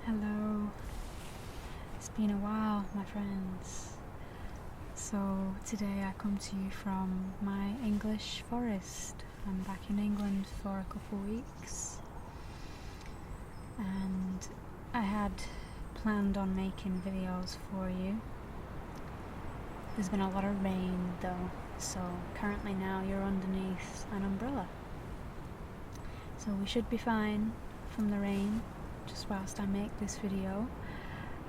Hello, it's been a while, my friends. So today I come to you from my English forest. I'm back in England for a couple weeks, and I had planned on making videos for you. There's been a lot of rain though, so currently now you're underneath an umbrella. So we should be fine from the rain. Just whilst I make this video,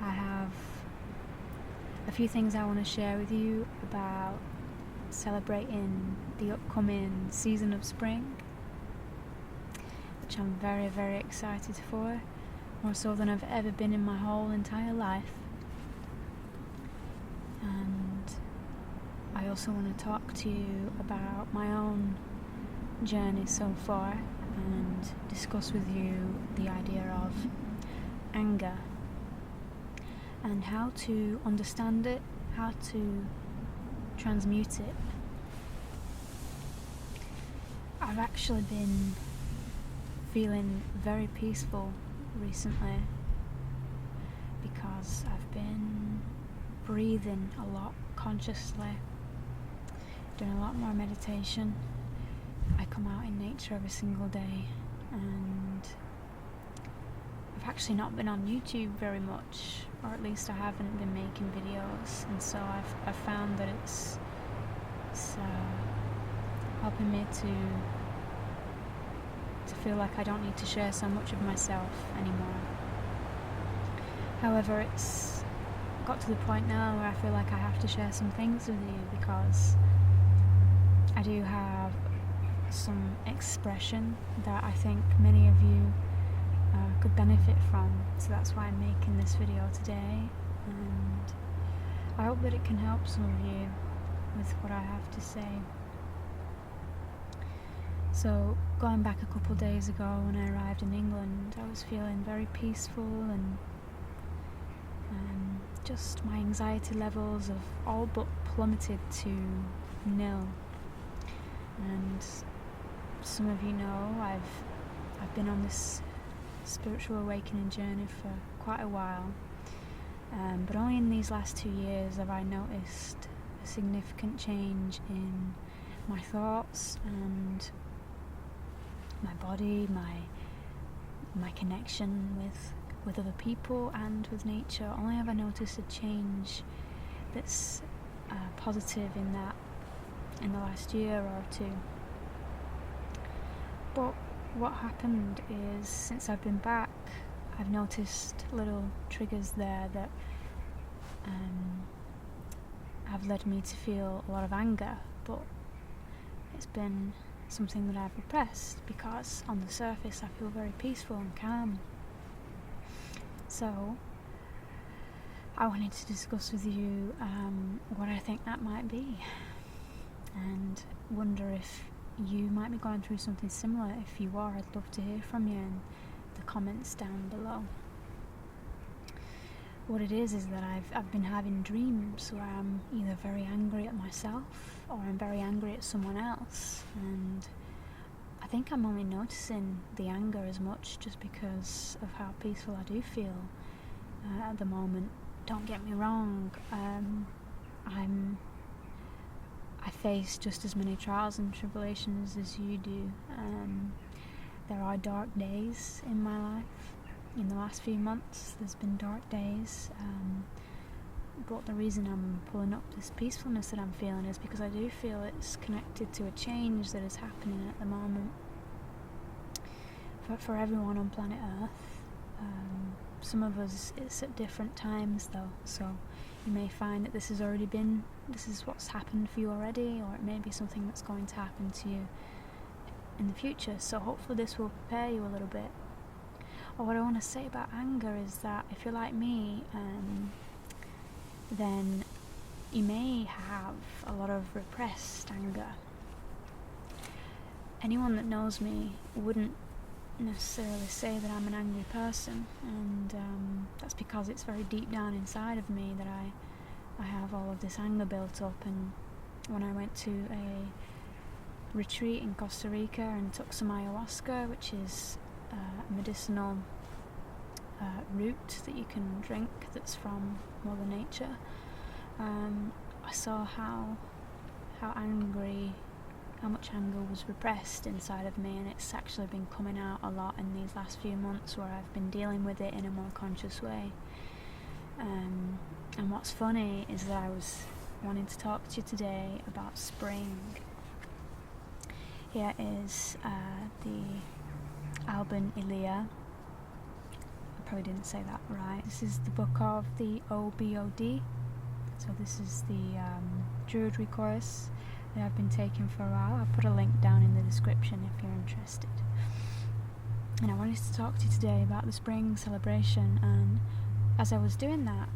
I have a few things I want to share with you about celebrating the upcoming season of spring, which I'm very, very excited for, more so than I've ever been in my whole entire life. And I also want to talk to you about my own journey so far and discuss with you the idea of anger and how to understand it, how to transmute it. I've actually been feeling very peaceful recently because I've been breathing a lot consciously, doing a lot more meditation. I come out in nature every single day, and I've actually not been on YouTube very much, or at least I haven't been making videos, and so I've found that it's helping me to feel like I don't need to share so much of myself anymore. However, it's got to the point now where I feel like I have to share some things with you because I do have some expression that I think many of you could benefit from, so that's why I'm making this video today, and I hope that it can help some of you with what I have to say. So going back a couple days ago when I arrived in England, I was feeling very peaceful, and just my anxiety levels have all but plummeted to nil. And some of you know I've been on this spiritual awakening journey for quite a while, but only in these last 2 years have I noticed a significant change in my thoughts and my body, my connection with other people and with nature. Only have I noticed a change that's positive in the last year or two. But what happened is, since I've been back, I've noticed little triggers there that have led me to feel a lot of anger, but it's been something that I've repressed because on the surface I feel very peaceful and calm. So I wanted to discuss with you what I think that might be, and wonder if you might be going through something similar. If you are, I'd love to hear from you in the comments down below. What it is that I've been having dreams where I'm either very angry at myself or I'm very angry at someone else, and I think I'm only noticing the anger as much just because of how peaceful I do feel at the moment. Don't get me wrong, I face just as many trials and tribulations as you do. There are dark days in my life. In the last few months there's been dark days, but the reason I'm pulling up this peacefulness that I'm feeling is because I do feel it's connected to a change that is happening at the moment for everyone on planet Earth. Some of us, it's at different times though, so you may find that this is what's happened for you already, or it may be something that's going to happen to you in the future. So hopefully this will prepare you a little bit. Or what I want to say about anger is that if you're like me, then you may have a lot of repressed anger. Anyone that knows me wouldn't necessarily say that I'm an angry person, and that's because it's very deep down inside of me that I have all of this anger built up. And when I went to a retreat in Costa Rica and took some ayahuasca, which is medicinal root that you can drink that's from Mother Nature. I saw how much anger was repressed inside of me, and it's actually been coming out a lot in these last few months where I've been dealing with it in a more conscious way. And what's funny is that I was wanting to talk to you today about spring. Here is the Albin Ilia. I probably didn't say that right. This is the book of the OBOD. So this is the Druidry course that I've been taking for a while. I'll put a link down in the description if you're interested. And I wanted to talk to you today about the spring celebration, and as I was doing that,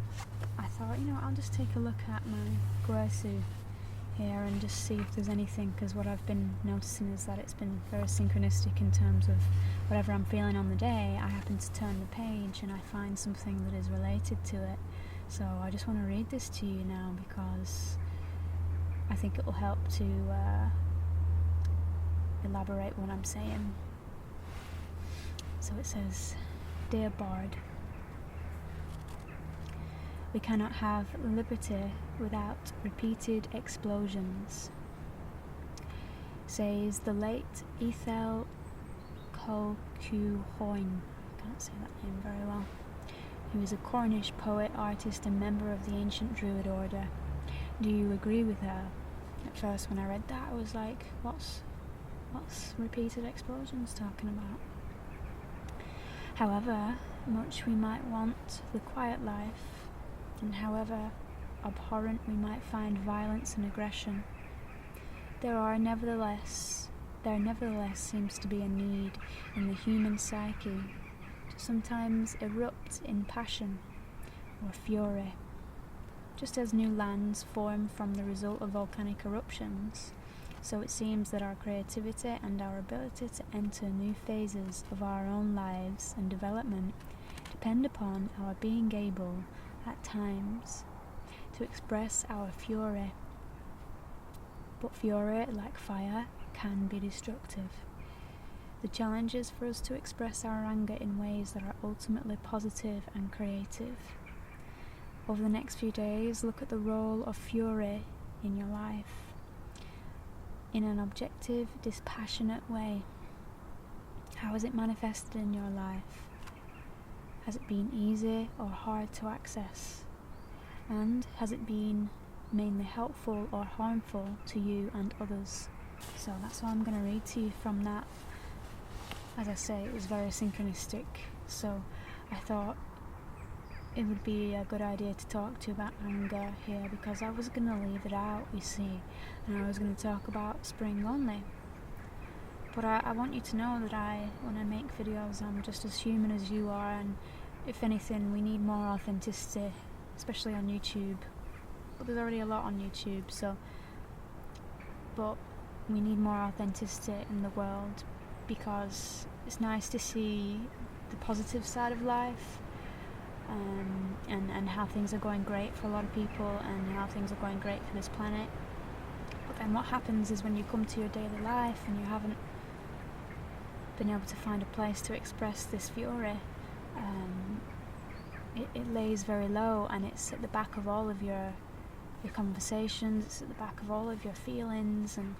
I thought, I'll just take a look at my Guesu here and just see if there's anything, because what I've been noticing is that it's been very synchronistic in terms of whatever I'm feeling on the day. I happen to turn the page and I find something that is related to it. So I just want to read this to you now because I think it will help to elaborate what I'm saying. So it says, "Dear Bard, we cannot have liberty without repeated explosions," says the late Ethel Colquhoun. I can't say that name very well. He was a Cornish poet, artist, and member of the ancient Druid order. Do you agree with her? At first, when I read that, I was like, what's repeated explosions talking about? However much we might want the quiet life, and however abhorrent we might find violence and aggression, there nevertheless seems to be a need in the human psyche to sometimes erupt in passion or fury. Just as new lands form from the result of volcanic eruptions, so it seems that our creativity and our ability to enter new phases of our own lives and development depend upon our being able, at times, to express our fury. But fury, like fire, can be destructive. The challenge is for us to express our anger in ways that are ultimately positive and creative. Over the next few days, look at the role of fury in your life in an objective, dispassionate way. How has it manifested in your life? Has it been easy or hard to access? And has it been mainly helpful or harmful to you and others? So that's what I'm going to read to you from that. As I say, it was very synchronistic, so I thought it would be a good idea to talk to you about anger here, because I was going to leave it out, you see, and I was going to talk about spring only. But I want you to know that when I make videos, I'm just as human as you are, and if anything, we need more authenticity, especially on YouTube. But there's already a lot on YouTube, but we need more authenticity in the world, because it's nice to see the positive side of life, and how things are going great for a lot of people, and how things are going great for this planet. But then what happens is when you come to your daily life and you haven't been able to find a place to express this fury, it lays very low, and it's at the back of all of your conversations, it's at the back of all of your feelings. And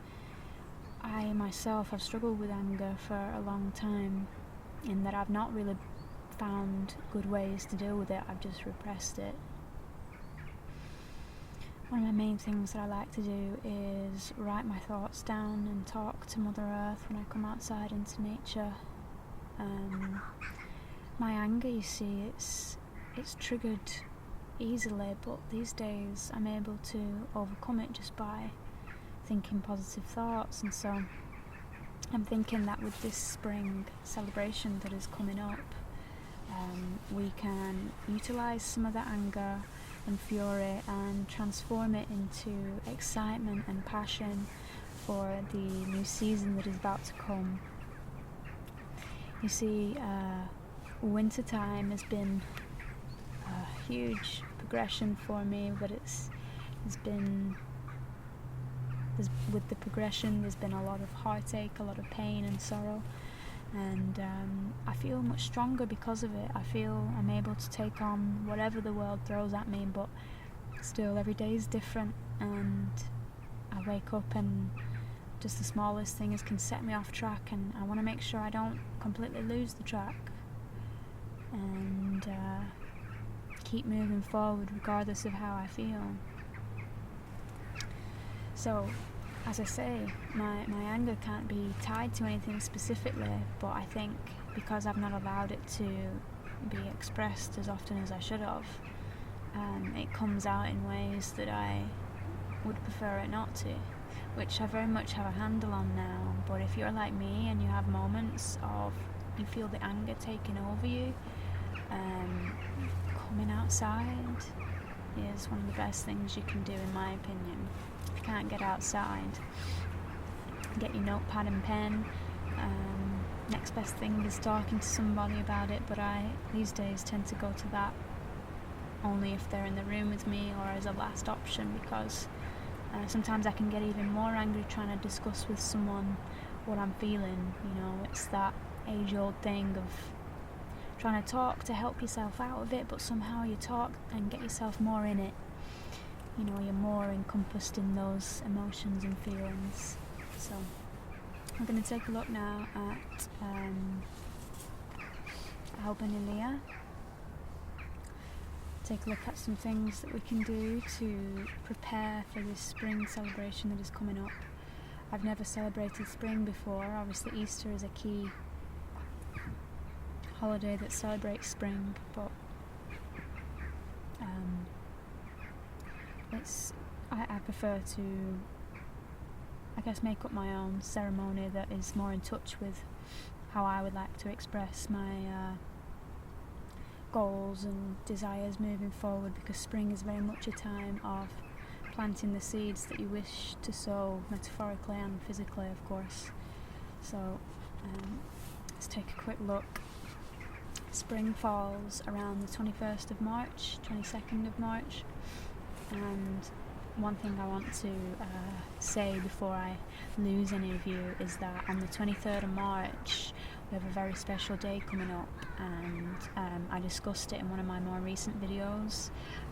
I myself have struggled with anger for a long time, in that I've not really found good ways to deal with it. I've just repressed it. One of my main things that I like to do is write my thoughts down and talk to Mother Earth when I come outside into nature. My anger, you see, it's triggered easily, but these days I'm able to overcome it just by thinking positive thoughts. And so I'm thinking that with this spring celebration that is coming up, we can utilize some of that anger and fury and transform it into excitement and passion for the new season that is about to come. You see, winter time has been a huge progression for me, but with the progression there's been a lot of heartache, a lot of pain and sorrow, and I feel much stronger because of it. I feel I'm able to take on whatever the world throws at me, but still every day is different, and I wake up and just the smallest things can set me off track, and I want to make sure I don't completely lose the track, and keep moving forward regardless of how I feel. So, as I say, my anger can't be tied to anything specifically, but I think because I've not allowed it to be expressed as often as I should have, it comes out in ways that I would prefer it not to, which I very much have a handle on now. But if you're like me and you have moments of, you feel the anger taking over you, coming outside is one of the best things you can do, in my opinion. If you can't get outside, get your notepad and pen. Next best thing is talking to somebody about it, but I these days tend to go to that only if they're in the room with me or as a last option, because sometimes I can get even more angry trying to discuss with someone what I'm feeling. You know, it's that age-old thing of trying to talk to help yourself out of it, but somehow you talk and get yourself more in it. You know, you're more encompassed in those emotions and feelings. So I'm going to take a look now at Albanilia. Take a look at some things that we can do to prepare for this spring celebration that is coming up. I've never celebrated spring before. Obviously Easter is a key holiday that celebrates spring, but I prefer to, I guess, make up my own ceremony that is more in touch with how I would like to express my goals and desires moving forward, because spring is very much a time of planting the seeds that you wish to sow, metaphorically and physically, of course. So let's take a quick look. Spring falls around the 21st of March, 22nd of March, and one thing I want to say before I lose any of you is that on the 23rd of March we have a very special day coming up, and I discussed it in one of my more recent videos.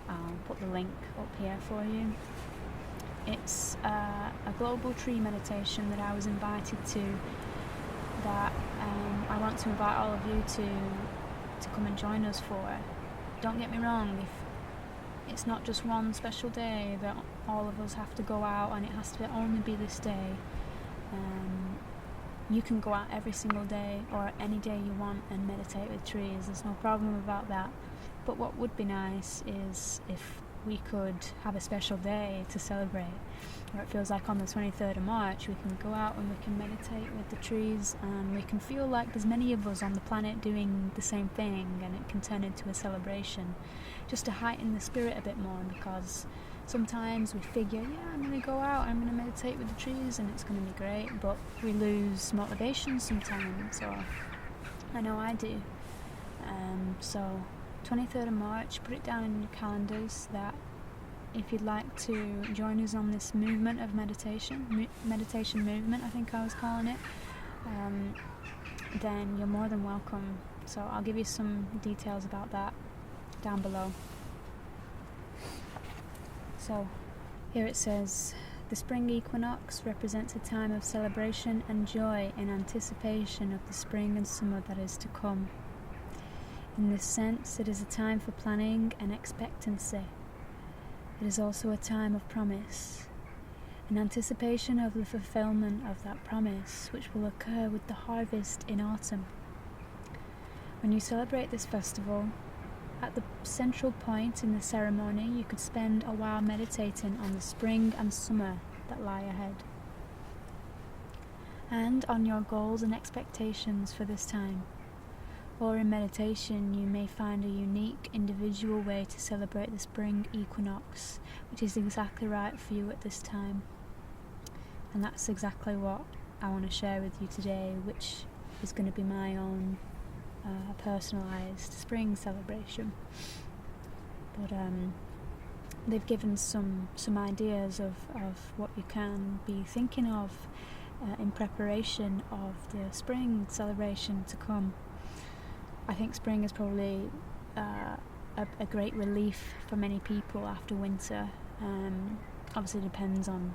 I'll put the link up here for you. It's a global tree meditation that I was invited to, that I want to invite all of you to come and join us for. Don't get me wrong, if it's not just one special day that all of us have to go out and it has to only be this day. You can go out every single day or any day you want and meditate with trees. There's no problem about that. But what would be nice is if we could have a special day to celebrate, where it feels like on the 23rd of March we can go out and we can meditate with the trees, and we can feel like there's many of us on the planet doing the same thing, and it can turn into a celebration, just to heighten the spirit a bit more. Because sometimes we figure, yeah, I'm going to go out, I'm going to meditate with the trees and it's going to be great, but we lose motivation sometimes, or I know I do. So 23rd of March, put it down in your calendars that if you'd like to join us on this movement of meditation movement, I think I was calling it, then you're more than welcome. So I'll give you some details about that down below. So here it says, the spring equinox represents a time of celebration and joy in anticipation of the spring and summer that is to come. In this sense, it is a time for planning and expectancy. It is also a time of promise, an anticipation of the fulfillment of that promise, which will occur with the harvest in autumn. When you celebrate this festival, at the central point in the ceremony, you could spend a while meditating on the spring and summer that lie ahead, and on your goals and expectations for this time. Or in meditation, you may find a unique individual way to celebrate the spring equinox, which is exactly right for you at this time. And that's exactly what I want to share with you today, which is going to be my own personalised spring celebration. But they've given some ideas of what you can be thinking of in preparation of the spring celebration to come. I think spring is probably a great relief for many people after winter. Obviously it depends on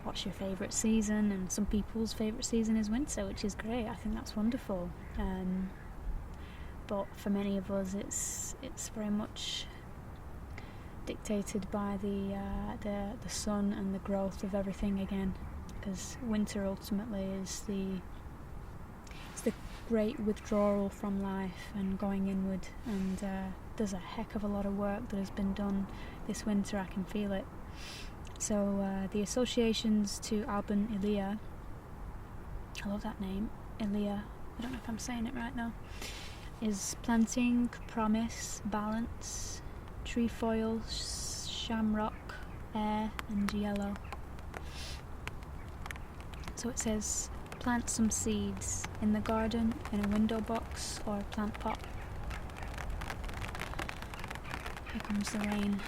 what's your favourite season, and some people's favourite season is winter, which is great. I think that's wonderful. But for many of us, it's very much dictated by the sun and the growth of everything again, because winter ultimately is the great withdrawal from life and going inward, and there's a heck of a lot of work that has been done this winter. I can feel it. So the associations to Alban Ilia, I love that name, Ilia, I don't know if I'm saying it right now, is planting, promise, balance, trefoil, shamrock, air and yellow. So it says plant some seeds in the garden, in a window box or a plant pot. Here comes the rain.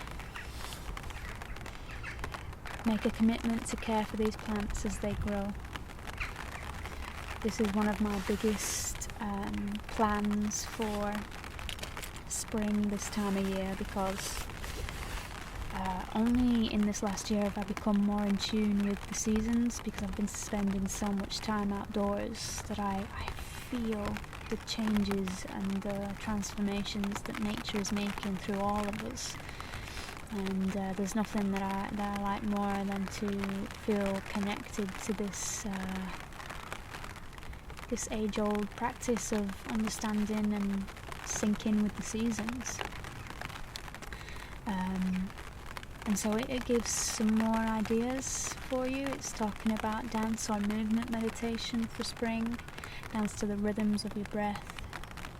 Make a commitment to care for these plants as they grow. This is one of my biggest plans for spring this time of year, because only in this last year have I become more in tune with the seasons, because I've been spending so much time outdoors that I feel the changes and the transformations that nature is making through all of us. And there's nothing that I like more than to feel connected to this age-old practice of understanding and syncing with the seasons. And so it gives some more ideas for you. It's talking about dance or movement meditation for spring, dance to the rhythms of your breath,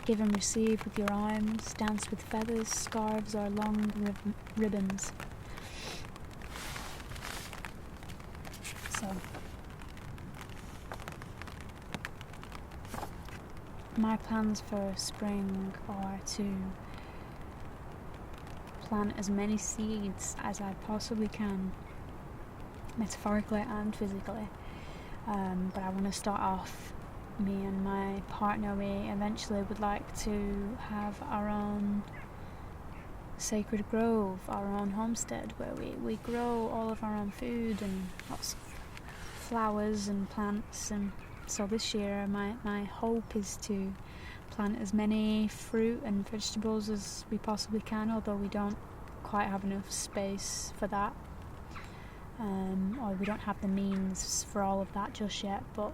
give and receive with your arms, dance with feathers, scarves or long ribbons. So my plans for spring are to plant as many seeds as I possibly can, metaphorically and physically. But I want to start off, me and my partner, we eventually would like to have our own sacred grove, our own homestead, where we grow all of our own food and lots of flowers and plants. And so this year my hope is to plant as many fruit and vegetables as we possibly can, although we don't quite have enough space for that, or we don't have the means for all of that just yet. But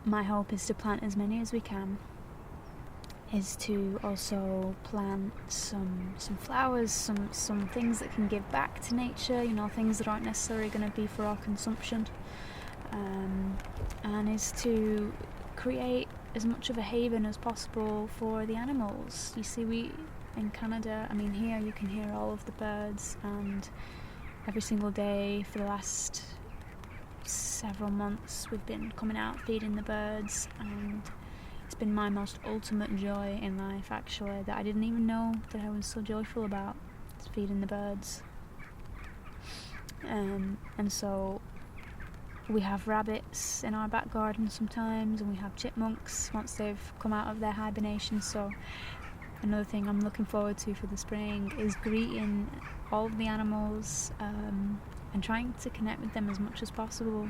my hope is to plant as many as we can, is to also plant some flowers, some things that can give back to nature, things that aren't necessarily going to be for our consumption, and is to create as much of a haven as possible for the animals. You see, we in Canada, here you can hear all of the birds, and every single day for the last several months we've been coming out feeding the birds, and it's been my most ultimate joy in life, actually, that I didn't even know that I was so joyful about, feeding the birds. And so we have rabbits in our back garden sometimes, and we have chipmunks once they've come out of their hibernation. So another thing I'm looking forward to for the spring is greeting all of the animals, and trying to connect with them as much as possible.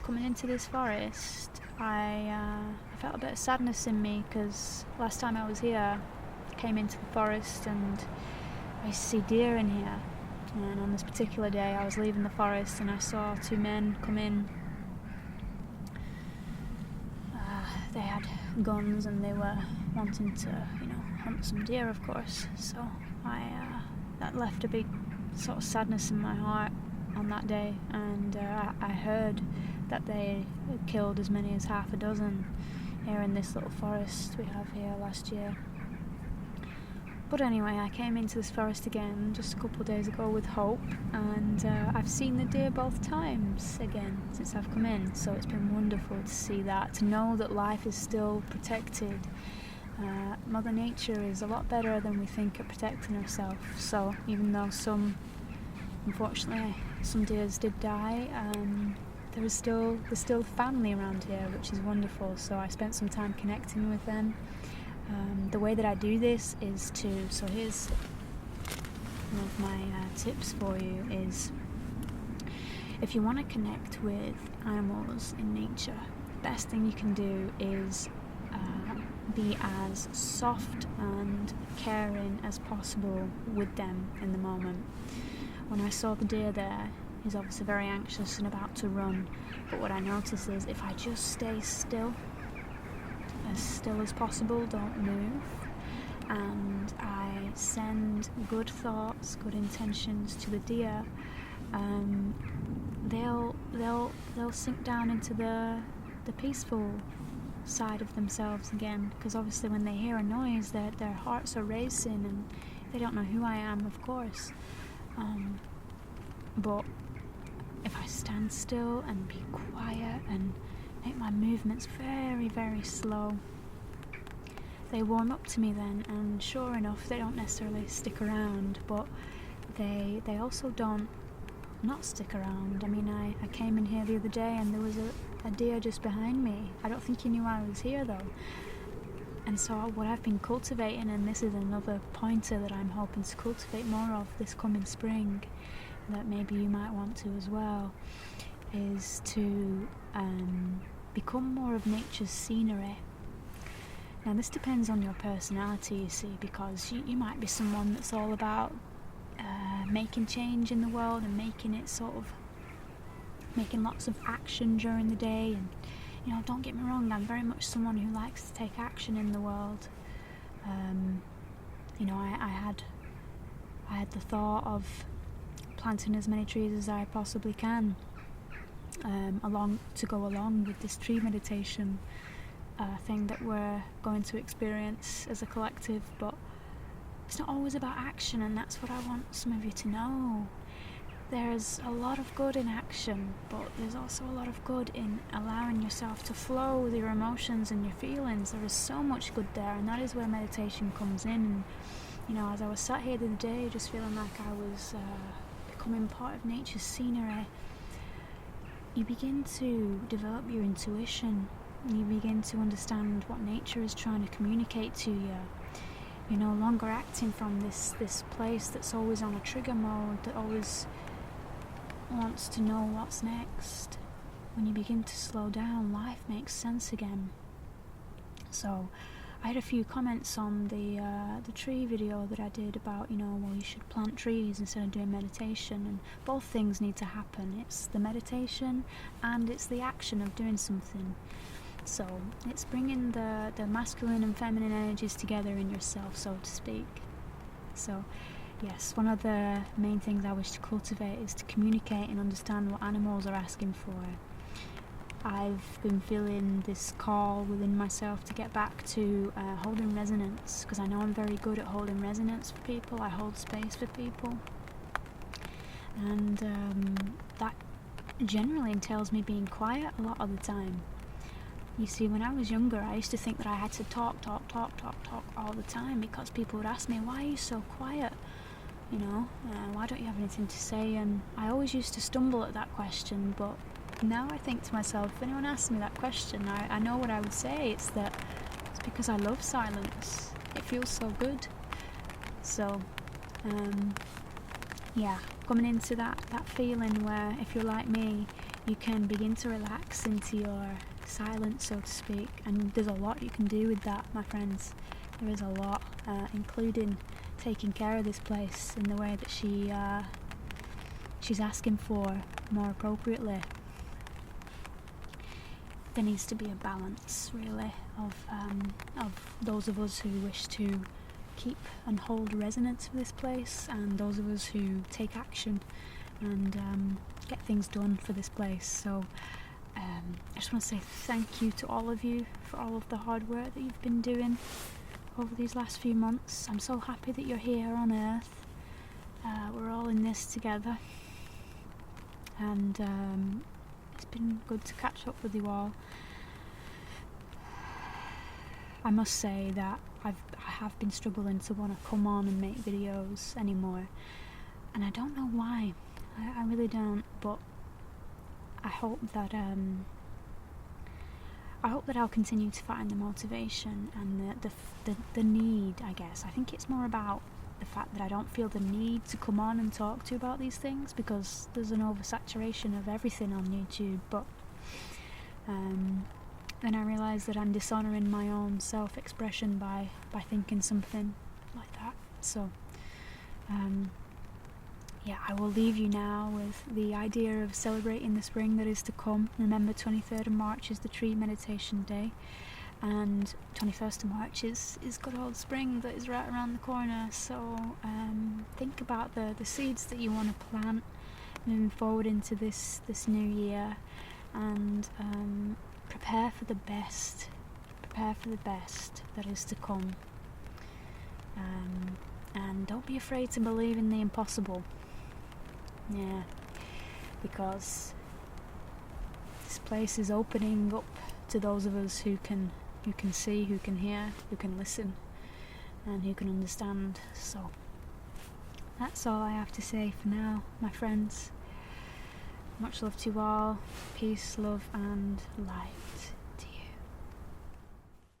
Coming into this forest, I felt a bit of sadness in me, because last time I was here, I came into the forest and I used to see deer in here. And on this particular day, I was leaving the forest and I saw two men come in. They had guns and they were wanting to, hunt some deer, of course. So that left a big sort of sadness in my heart on that day. And I heard that they had killed as many as half a dozen here in this little forest we have here last year. But anyway, I came into this forest again just a couple of days ago with hope, and I've seen the deer both times again since I've come in, so it's been wonderful to see that, to know that life is still protected. Mother Nature is a lot better than we think at protecting herself. So even though unfortunately some deers did die, there's still family around here, which is wonderful. So I spent some time connecting with them. The way that I do this is so here's one of my tips for you is, if you want to connect with animals in nature, the best thing you can do is be as soft and caring as possible with them in the moment. When I saw the deer there, he's obviously very anxious and about to run, but what I noticed is if I just stay still as possible, don't move, and I send good thoughts, good intentions to the deer, they'll sink down into the peaceful side of themselves again, because obviously when they hear a noise, their hearts are racing and they don't know who I am, of course. But if I stand still and be quiet and make my movements very, very slow, they warm up to me then, and sure enough, they don't necessarily stick around, but they also don't not stick around. I mean, I came in here the other day and there was a deer just behind me. I don't think he knew I was here though. And so what I've been cultivating, and this is another pointer that I'm hoping to cultivate more of this coming spring, that maybe you might want to as well, is to become more of nature's scenery. Now this depends on your personality, you see, because you might be someone that's all about making change in the world and making lots of action during the day, and don't get me wrong, I'm very much someone who likes to take action in the world. I had the thought of planting as many trees as I possibly can to go along with this tree meditation thing that we're going to experience as a collective, but it's not always about action, and that's what I want some of you to know. There's a lot of good in action, but there's also a lot of good in allowing yourself to flow with your emotions and your feelings. There is so much good there, and that is where meditation comes in. And as I was sat here the other day just feeling like I was becoming part of nature's scenery, you begin to develop your intuition. You begin to understand what nature is trying to communicate to you. You're no longer acting from this place that's always on a trigger mode, that always wants to know what's next. When you begin to slow down, life makes sense again. So I had a few comments on the tree video that I did about, you should plant trees instead of doing meditation, and both things need to happen. It's the meditation and it's the action of doing something. So it's bringing the masculine and feminine energies together in yourself, so to speak. So yes, one of the main things I wish to cultivate is to communicate and understand what animals are asking for. I've been feeling this call within myself to get back to holding resonance, because I know I'm very good at holding resonance for people. I hold space for people, and that generally entails me being quiet a lot of the time. You see, when I was younger, I used to think that I had to talk all the time, because people would ask me, why are you so quiet? Why don't you have anything to say? And I always used to stumble at that question, but now I think to myself, if anyone asks me that question, I know what I would say. It's because I love silence. It feels so good. So, coming into that feeling where, if you're like me, you can begin to relax into your silence, so to speak, and there's a lot you can do with that, my friends. There is a lot, including taking care of this place in the way that she's asking for more appropriately. There needs to be a balance, really, of those of us who wish to keep and hold resonance for this place, and those of us who take action and get things done for this place. So I just want to say thank you to all of you for all of the hard work that you've been doing over these last few months. I'm so happy that you're here on Earth. We're all in this together, and it's been good to catch up with you all. I must say that I have been struggling to want to come on and make videos anymore, and I don't know why. I really don't, but I hope that I'll continue to find the motivation and the need, I guess. I think it's more about the fact that I don't feel the need to come on and talk to you about these things, because there's an oversaturation of everything on YouTube. But then I realise that I'm dishonouring my own self-expression by thinking something like that. So yeah, I will leave you now with the idea of celebrating the spring that is to come. Remember, 23rd of March is the tree meditation day, and 21st of March is good old spring that is right around the corner. So think about the seeds that you want to plant moving forward into this new year, and prepare for the best. Prepare for the best that is to come. And don't be afraid to believe in the impossible. Yeah, because this place is opening up to those of us who can see, who can hear, who can listen, and who can understand. So that's all I have to say for now, my friends. Much love to you all. Peace, love, and light.